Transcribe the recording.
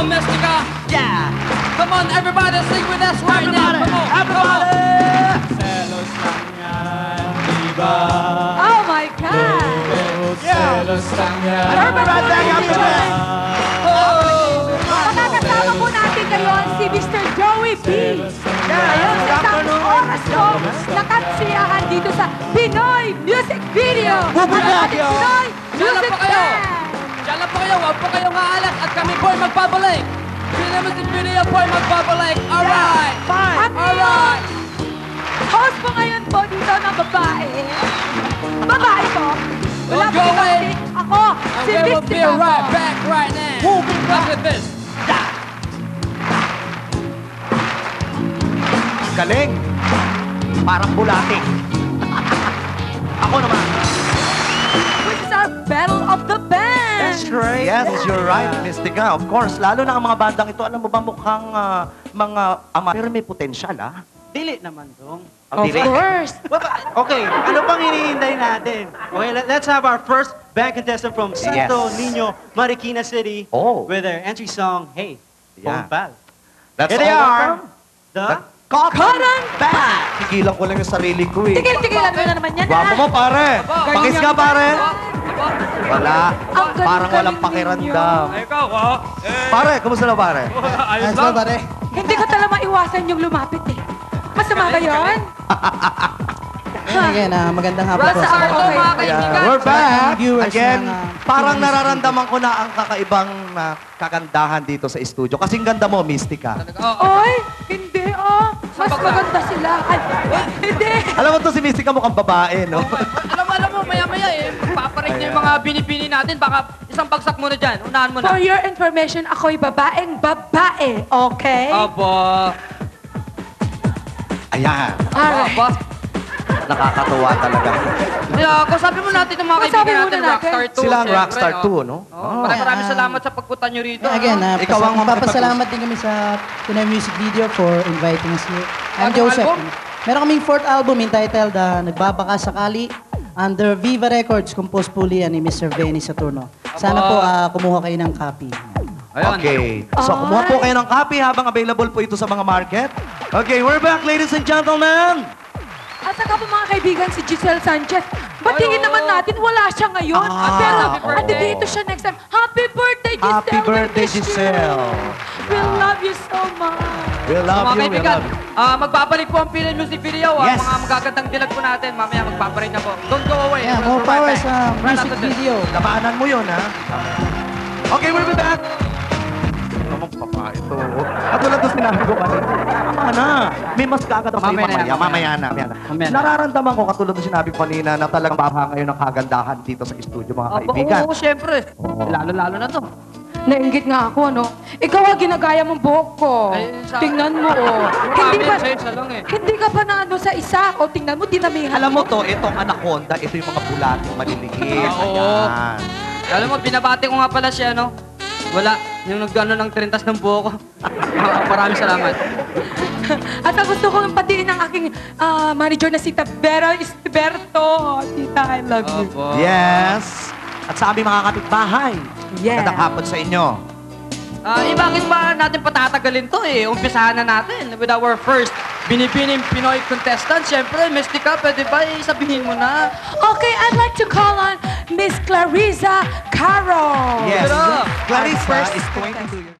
on, Mystica. Yeah! Come on, everybody, sing with us right now. Come on. Everybody! Selos lang yan, diba? Oh my God! Selos lang yan. Everybody, thank you for that! Makakasama po natin ngayon si Mr. Joey B. Ngayon sa isang oras po na katsiyahan dito sa Pinoy Music Video. Bubulagi, Ang Pinoy Music pa kayo. Band. Diyan lang po kayo, huwag po kayong aalat at kami po ay magbabalik. Pinoy Music Video po ay magbabalik. Alright! Ang Alright! host po ngayon po dito ng babae. Babae po. Wala Don't po go away. Ako, And si we will be Mystica po. right back right now. Look at this. Galing! Parang bulating. Ako naman. Which is our Battle of the Band. That's right. Yes, you're right, Mystica. Of course, lalo na ang mga bandang ito, alam mo ba mukhang mga ama, pero may potensyal, ah. Dili naman dong. Of course. Okay, ano pang hinihintay natin? Okay, let's have our first band contestant from Santo Niño, Marikina City with their entry song, Hey, Yeah. Pal. That's Here they all are, welcome. the Cotton Band! Tigilan ko lang yung sarili ko, eh. Tigil-tigilan mo na naman yan, Gwapo ha? mo, pare. Pakis ka, pare. Wala. Ang galing-galing Parang walang ninyo. pakiramdam. Ikaw, ha? Pare, kumusta na, pare? Ayos lang. pare? Hindi ko talaga maiwasan yung lumapit eh. Masama ba yun? Again, magandang hapon po Rasa sa Arto, Okay. mga kaibigan. We're back. viewers Again, ng, parang Pinoy nararamdaman ko na ang kakaibang kagandahan dito sa studio. Kasing ganda mo, Mystica. Oy, hindi oh. Mas maganda sila. Ay, hindi. Alam mo to, si Mystica mukhang babae, no? Alam mo, maya-maya eh. Paparig niya yung mga binipini natin. Baka isang bagsak mo na dyan. Unahan mo For na. your information, ako'y babaeng babae. Okay? Aba. Ayan. Alright. Aba. Nakakatuwa talaga. Kaya, kasabi mo natin ng mga Kasabi kaibigan muna natin, natin. Rockstar 2. Sila ang syempre, Rockstar oh. 2, no? Oh, maraming salamat sa pagpunta nyo rito. Again, Ikaw ang papasalamat din kami sa Pinoy Music Video for inviting us here. I'm Bagong Joseph. album? Meron kaming fourth album entitled Nagbabaka Sakali under Viva Records, composed po ni Mr. Benny Saturno. Sana po kumuha kayo ng copy. Ayun. Okay. So, kumuha po kayo ng copy habang available po ito sa mga market. Okay, we're back, ladies and gentlemen. At saka po mga kaibigan, si Giselle Sanchez. Batingin Ay, oo. naman natin, wala siya ngayon. Pero happy birthday. andito siya next time. Happy birthday, Giselle! Happy birthday, We miss you. Giselle. We love you so much. We So, love mga you, we kaibigan, love you. magbabalik po ang Pinoy Music Video. Yes. Mga magagandang dilag po natin. Mamaya magpaparig na po. Don't go away. Yeah, We'll more be right power back. sa Right music after this. video. Labanan mo yun, ha? Okay, we'll be back. Namang papa ito. At tulad doon sinabi ko kanina. Tama na. May mas kagad ako sa'yo mamaya na. Nararamdaman ko katulad doon sinabi ko kanina na talagang baba ngayon ng kagandahan dito sa studio, mga kaibigan. Oo, syempre. Lalo-lalo na to. Nainggit nga ako, no? Ikaw ang ginagaya mong buhok ko. Ay, Tingnan mo, oh. hindi ba, Sa isa lang eh. hindi ka pa na ano sa isa. O tingnan mo, dinamihan Alam mo to, itong anaconda, ito yung mga bulatong maliliit. Oo. Ayan. Alam mo, binabati ko nga pala siya, no? Wala. Yung nag-ano ng trintas ng buho ko. Maraming salamat. At ang gusto kong patiin ng aking manager na si Vera Estiberto. Tita, I love you. Opo. Yes. At sa aming mga kapitbahay, Yeah. magandang hapon sa inyo. Bakit ba natin patatagalin to eh? Umpisahan na natin with our first binibining Pinoy contestant. Siyempre, Mystica, pwede ba sabihin mo na? Okay, I'd like to call on Miss Clarissa Caro. Yes. Sarap. Clarissa Our first is 22 years